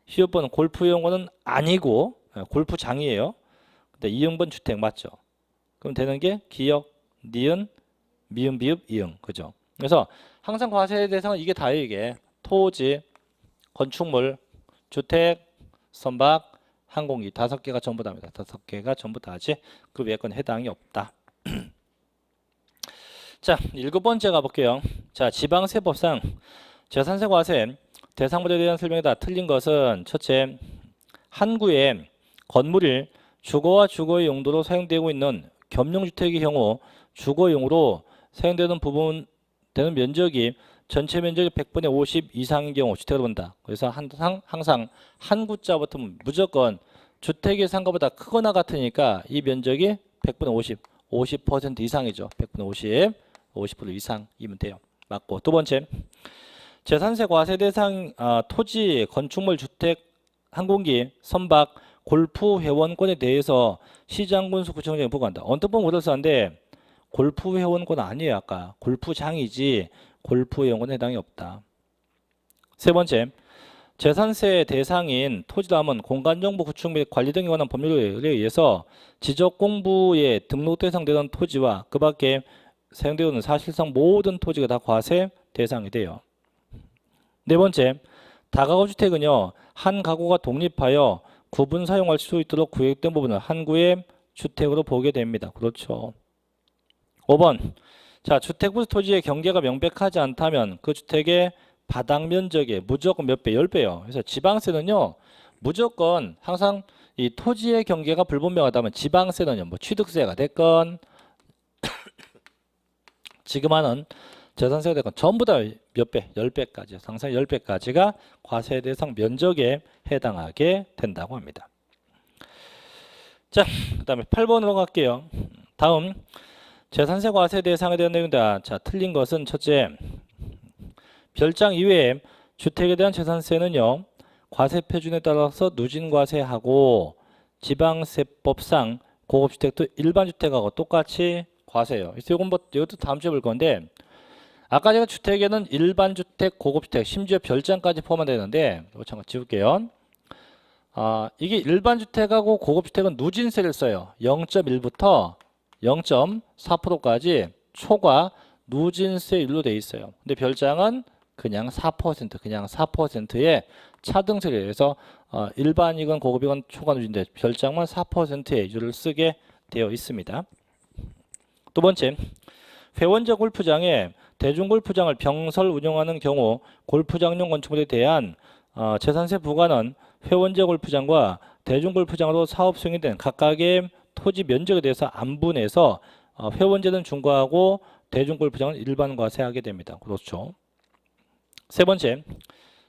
히읗번 골프용어는 아니고 골프장이에요. 근데 이응번 주택 맞죠? 그럼 되는 게 기역, 니은, 미음, 비읍, 이응. 그죠? 그래서 항상 과세 대상은 이게 다예요. 이게 토지, 건축물, 주택, 선박, 항공기 5개가 전부 다입니다. 5개가 전부 다지. 그 외에 건 해당이 없다. 자, 7번째 가볼게요. 자, 지방세법상 재산세 과세 대상물에 대한 설명이다. 틀린 것은 첫째, 한구에 건물이 주거와 주거의 용도로 사용되고 있는 겸용주택의 경우 주거용으로 사용되는 부분 되는 면적이 전체 면적의 100분의 50 이상인 경우 주택으로 본다. 그래서 항상 한 구자부터 무조건 주택의 상가보다 크거나 같으니까 이 면적이 100분의 50, 50% 이상이죠. 100분의 50, 50% 이상이면 돼요. 맞고. 두 번째, 재산세 과세 대상 토지, 건축물, 주택, 항공기, 선박, 골프 회원권에 대해서 시장군수 구청장이 보고한다. 언뜻 보면 그럴싸한데 골프 회원권 아니에요. 아까 골프장이지 골프 회원권 해당이 없다. 세 번째, 재산세 대상인 토지담은 공간정보 구축 및 관리 등에 관한 법률에 의해서 지적공부에 등록 대상되는 토지와 그 밖에 사용되는 사실상 모든 토지가 다 과세 대상이 돼요. 네 번째, 다가구 주택은요, 한 가구가 독립하여 구분 사용할 수 있도록 구획된 부분을 한 구의 주택으로 보게 됩니다. 그렇죠. 5번, 자, 주택부 토지의 경계가 명백하지 않다면 그 주택의 바닥 면적에 무조건 몇 배? 10배요. 그래서 지방세는요, 무조건 항상 이 토지의 경계가 불분명하다면 지방세는요, 뭐 취득세가 됐건 지금 하는 재산세가 됐건 전부 다 몇 배? 10배까지, 상상 10배까지가 과세 대상 면적에 해당하게 된다고 합니다. 자, 그 다음에 8번으로 갈게요. 다음, 재산세 과세 대상에 대한 내용이다. 자, 틀린 것은 첫째, 별장 이외에 주택에 대한 재산세는요, 과세 표준에 따라서 누진과세하고 지방세법상 고급주택도 일반주택하고 똑같이 과세예요. 이것도 다음 주에 볼 건데, 아까 제가 주택에는 일반주택, 고급주택, 심지어 별장까지 포함되는데 이거 잠깐 지울게요. 이게 일반주택하고 고급주택은 누진세를 써요. 0.1부터 0.4%까지 초과 누진세율로 돼 있어요. 근데 별장은 그냥 4%, 그냥 4%의 차등세를 해서 일반이건 고급이건 초과 누진인데 별장만 4%의 유를 쓰게 되어 있습니다. 두 번째, 회원제 골프장에 대중골프장을 병설 운영하는 경우 골프장용 건축물에 대한 재산세 부과는 회원제 골프장과 대중골프장으로 사업 수행이 된 각각의 토지 면적에 대해서 안분해서 회원제는 중과하고 대중골프장은 일반 과세하게 됩니다. 그렇죠. 세 번째,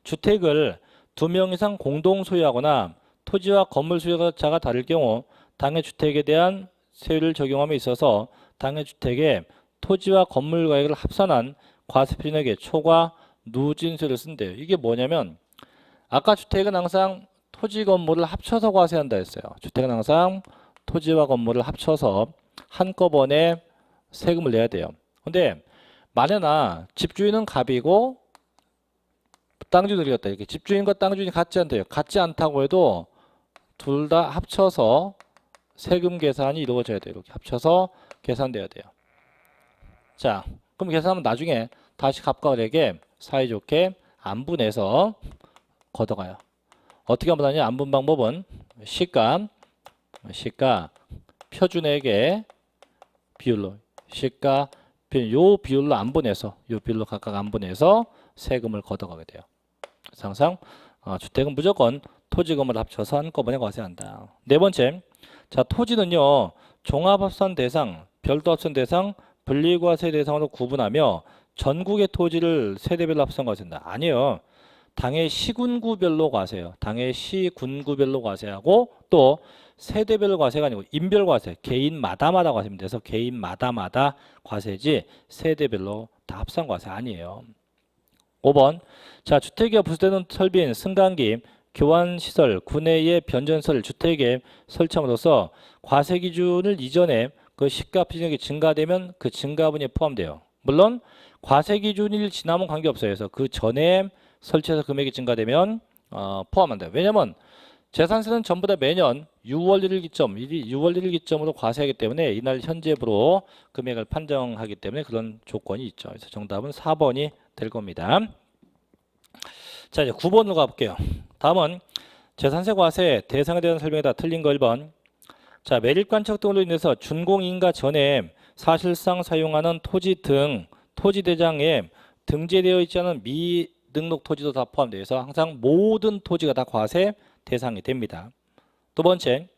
주택을 2명 이상 공동 소유하거나 토지와 건물 소유자가 다를 경우 당해 주택에 대한 세율을 적용함에 있어서 당해 주택에 토지와 건물 가액을 합산한 과세 표준액에 초과 누진세를 쓴대요. 이게 뭐냐면 아까 주택은 항상 토지 건물을 합쳐서 과세한다 했어요. 주택은 항상 토지와 건물을 합쳐서 한꺼번에 세금을 내야 돼요. 근데 만약에 집주인은 갑이고 땅주인은 이렇다. 이렇게 집주인과 땅주인이 같지 않대요. 같지 않다고 해도 둘 다 합쳐서 세금 계산이 이루어져야 돼요. 이렇게 합쳐서 계산돼야 돼요. 자, 그럼 계산하면 나중에 다시 갑과 을에게 사이좋게 안분해서 걷어가요. 어떻게 안분하냐? 안분 방법은 시가 표준액의 비율로 시가 요 비율로 안분해서 요 비율로 각각 안분해서 세금을 걷어가게 돼요. 그래서 항상 주택은 무조건 토지 건물을 합쳐서 한꺼번에 과세한다. 네 번째, 자, 토지는요. 종합합산 대상, 별도합산 대상, 분리과세 대상으로 구분하며 전국의 토지를 세대별로 합산 과세한다. 아니요. 당의 시군구별로 과세요. 당의 시군구별로 과세하고 또 세대별 과세가 아니고 인별 과세, 개인마다마다 과세입니다. 그래서 개인마다마다 과세지 세대별로 다 합산 과세 아니에요. 5번. 자, 주택이 부수되는 설비인 승강기, 교환시설, 구내의 변전설 주택에 설치함으로써 과세 기준을 이전에 그 시가 비용이 증가되면 그 증가분이 포함돼요. 물론 과세 기준일 지나면 관계없어요. 그래서 그 전에 설치해서 금액이 증가되면 포함한다. 왜냐면 재산세는 전부 다 매년 6월 1일 기점으로 과세하기 때문에 이날 현재부로 금액을 판정하기 때문에 그런 조건이 있죠. 그래서 정답은 4번이 될 겁니다. 자, 이제 9번으로 가볼게요. 다음은 재산세 과세 대상에 대한 설명이다. 틀린 거 1번. 자, 매립관청 등으로 인해서 준공인가 전에 사실상 사용하는 토지 등 토지 대장에 등재되어 있지 않은 미등록 토지도 다 포함되어 있어서 항상 모든 토지가 다 과세 대상이 됩니다. 두 번째,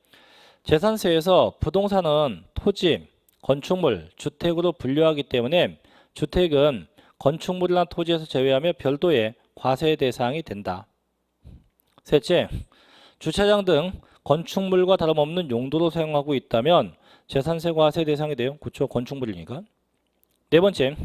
재산세에서 부동산은 토지, 건축물, 주택으로 분류하기 때문에 주택은 건축물이나 토지에서 제외하며 별도의 과세 대상이 된다. 셋째, 주차장 등 건축물과 다름없는 용도로 사용하고 있다면 재산세 과세 대상이 돼요. 그렇죠. 건축물이니까. 네 번째,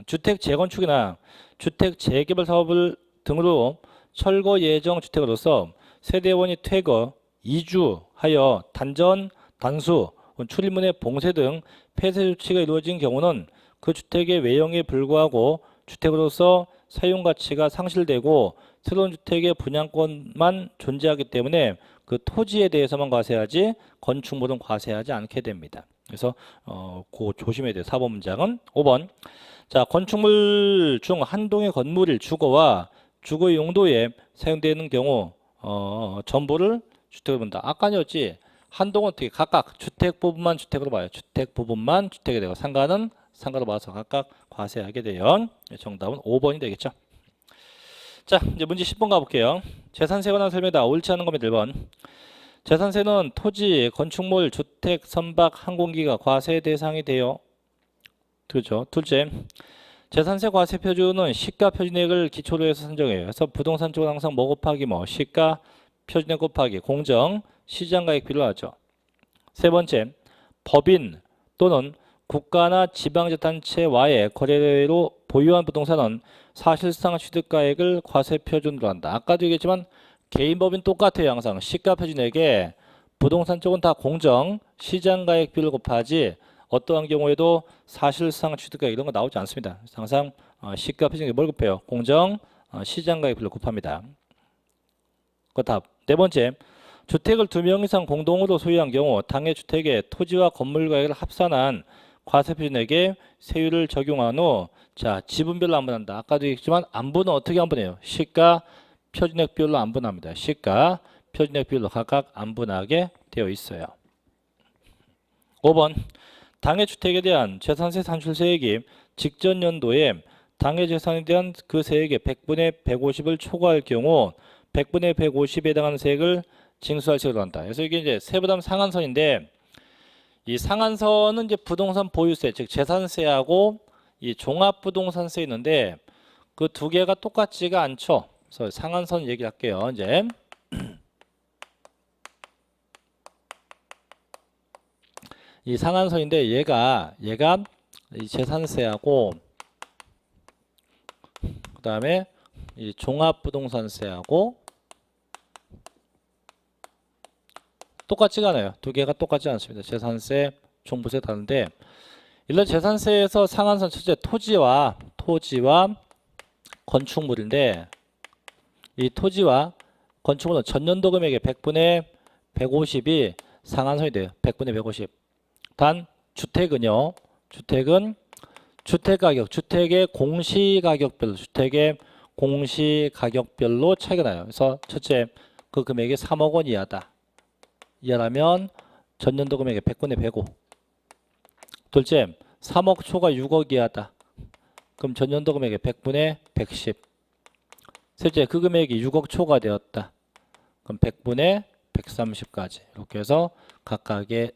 주택 재건축이나 주택 재개발 사업을 등으로 철거 예정 주택으로서 세대원이 퇴거, 이주하여 단전, 단수, 출입문의 봉쇄 등 폐쇄 조치가 이루어진 경우는 그 주택의 외형에 불구하고 주택으로서 사용 가치가 상실되고 새로운 주택의 분양권만 존재하기 때문에 그 토지에 대해서만 과세하지 건축물은 과세하지 않게 됩니다. 그래서 그 조심해야 돼요. 4번 문장은 5번. 자, 건축물 중 한 동의 건물일 주거와 주거 용도에 사용되는 경우 전부를 주택으로 본다. 아까였지. 한 동은 어떻게 각각 주택 부분만 주택으로 봐요. 주택 부분만 주택이 되고 상가는 상가로 봐서 각각 과세하게 돼요. 정답은 5번이 되겠죠. 자, 이제 문제 10번 가볼게요. 재산세에 관한 설명이다. 옳지 않은 겁니다. 1번. 재산세는 토지, 건축물, 주택, 선박, 항공기가 과세 대상이 돼요. 그렇죠. 둘째, 재산세 과세 표준은 시가 표준액을 기초로 해서 산정해요. 그래서 부동산 쪽은 항상 뭐 곱하기 뭐 시가 표준액 곱하기 공정 시장가액 비율로 세 번째, 법인 또는 국가나 지방자치단체와의 거래로 보유한 부동산은 사실상 취득가액을 과세 표준으로 한다. 아까도 얘기했지만 개인법인 똑같아요. 항상 시가 표준액에 부동산 쪽은 다 공정 시장가액 비율을 곱하지 어떠한 경우에도 사실상 취득가액 이런 거 나오지 않습니다. 항상 시가 표준액에 뭘 곱해요? 공정 시장가액 비율을 곱합니다. 그 답. 네 번째, 주택을 2명 이상 공동으로 소유한 경우 당해 주택의 토지와 건물 가액을 합산한 과세 표준액에 세율을 적용한 후 자, 지분별로 안분한다. 아까도 얘기했지만 안분은 어떻게 안분해요? 시가 표준액 비율로 안분합니다. 시가 표준액 비율로 각각 안분하게 되어 있어요. 5번, 당해 주택에 대한 재산세 산출세액이 직전 연도에 당해 재산에 대한 그 세액의 100분의 150을 초과할 경우 100분의 150에 해당하는 세액을 징수할 식으로 한다. 그래서 이게 이제 세부담 상한선인데 이 상한선은 이제 부동산 보유세, 즉 재산세하고 이 종합부동산세 있는데 그 두 개가 똑같지가 않죠. 그래서 상한선 얘기할게요. 이제 이 상한선인데 얘가 이 재산세하고 그다음에 이 종합부동산세하고 똑같지가 않아요. 두 개가 똑같지 않습니다. 재산세, 종부세 다른데 일단 재산세에서 상한선 첫째 토지와 건축물인데 이 토지와 건축물은 전년도 금액의 100분의 150이 상한선이 돼요. 100분의 150. 단 주택은요. 주택은 주택가격, 주택의 공시가격별로 차이가 나요. 그래서 첫째 그 금액이 3억 원 이하다. 이하라면 전년도 금액의 100분의 105. 둘째, 3억 초과 6억 이하다. 그럼 전년도 금액의 100분의 110. 셋째, 그 금액이 6억 초과 되었다. 그럼 100분의 130까지 이렇게 해서 각각에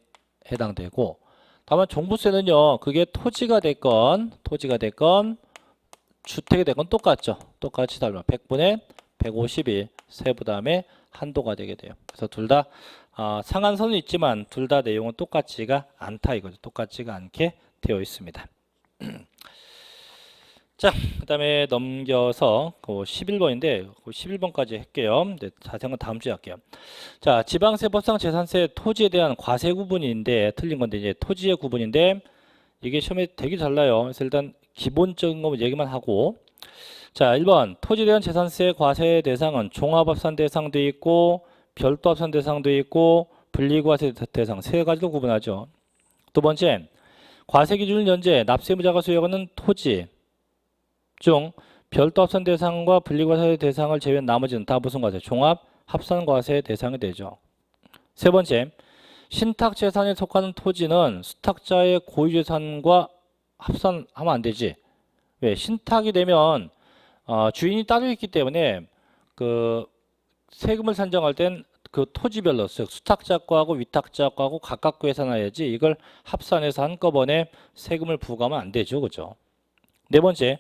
해당되고, 다만 종부세는요, 그게 토지가 됐건 주택이 됐건 똑같죠. 똑같이 달라. 100분의 150이 세부담의 한도가 되게 돼요. 그래서 둘 다 상한선은 있지만 둘 다 내용은 똑같지가 않다 이거죠. 똑같지가 않게 되어 있습니다. 자, 그 다음에 넘겨서 11번인데 11번까지 할게요. 네, 자세한 건 다음 주에 할게요. 자, 지방세법상 재산세 토지에 대한 과세 구분인데 틀린 건데 이제 토지의 구분인데 이게 시험에 되게 달라요. 그래서 일단 기본적인 거 얘기만 하고, 자, 1번 토지에 대한 재산세 과세 대상은 종합합산 대상도 있고 별도 합산 대상도 있고 분리과세 대상 세 가지로 구분하죠. 두 번째, 과세 기준을 현재 납세의무자가 소유하는 토지 중 별도 합산 대상과 분리과세 대상을 제외한 나머지는 다 무슨 과세? 종합 합산 과세 대상이 되죠. 세 번째, 신탁 재산에 속하는 토지는 수탁자의 고유 재산과 합산하면 안 되지. 왜? 신탁이 되면 주인이 따로 있기 때문에 그 세금을 산정할 땐 그 토지별로 수탁자 거하고 위탁자 거하고 각각 계산해야지 이걸 합산해서 한꺼번에 세금을 부과하면 안 되죠. 그죠? 네 번째,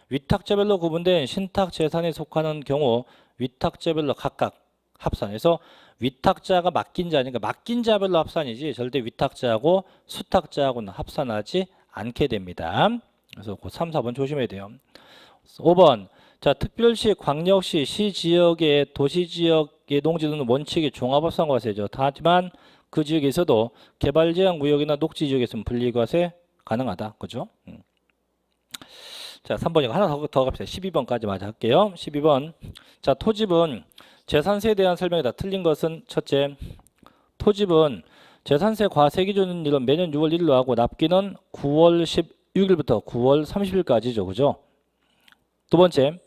위탁자별로 구분된 신탁 재산에 속하는 경우 위탁자별로 각각 합산해서 위탁자가 맡긴 자니까 맡긴 자별로 합산이지 절대 위탁자하고 수탁자하고는 합산하지 않게 됩니다. 그래서 그 3, 4번 조심해야 돼요. 5번, 자, 특별시, 광역시, 시지역의 도시지역의 농지는 원칙이 종합합산과세죠. 하지만 그 지역에서도 개발제한 구역이나 녹지지역에 있으면 분리과세 가능하다. 그죠? 자, 3번 이거 하나 더 갑시다. 12번까지 마저 할게요. 12번. 자, 토집은 재산세에 대한 설명이 다 틀린 것은 첫째, 토집은 재산세 과세 기준일은 매년 6월 1일로 하고 납기는 9월 16일부터 9월 30일까지죠. 그죠? 두 번째,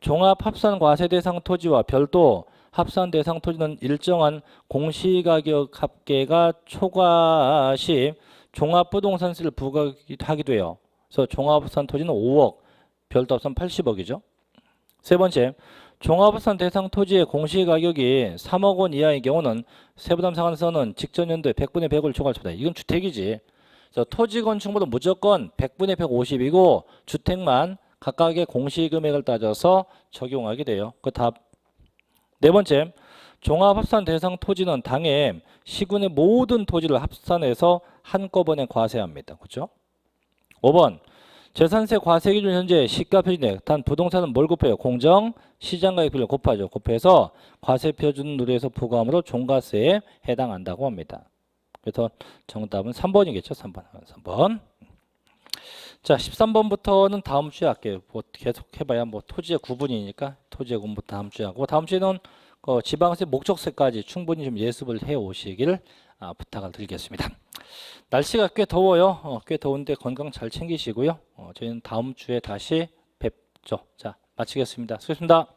종합 합산 과세 대상 토지와 별도 합산 대상 토지는 일정한 공시가격 합계가 초과 시 종합부동산세를 부과하기도 해요. 그래서 종합합산 토지는 5억, 별도 합산 80억이죠. 세 번째, 종합합산 대상 토지의 공시가격이 3억 원 이하의 경우는 세부담 상한선은 직전 연도에 100분의 100을 초과할 수 있다. 이건 주택이지. 그래서 토지 건축물은 무조건 100분의 150이고 주택만 각각의 공시금액을 따져서 적용하게 돼요. 그 답. 네 번째, 종합합산 대상 토지는 당해 시군의 모든 토지를 합산해서 한꺼번에 과세합니다. 그렇죠? 5번, 재산세 과세 기준 현재 시가 표준액, 단 부동산은 뭘 곱해요? 공정 시장가격 비율을 곱하죠. 곱해서 과세 표준 누리에서 부과함으로 종가세에 해당한다고 합니다. 그래서 정답은 3번이겠죠. 3번. 자, 13번부터는 다음 주에 할게요. 뭐 계속 해봐야 뭐 토지의 구분이니까 토지의 구분부터 다음 주에 하고, 다음 주에는 지방세 목적세까지 충분히 좀 예습을 해 오시길 부탁을 드리겠습니다. 날씨가 꽤 더워요. 꽤 더운데 건강 잘 챙기시고요. 저희는 다음 주에 다시 뵙죠. 자, 마치겠습니다. 수고하셨습니다.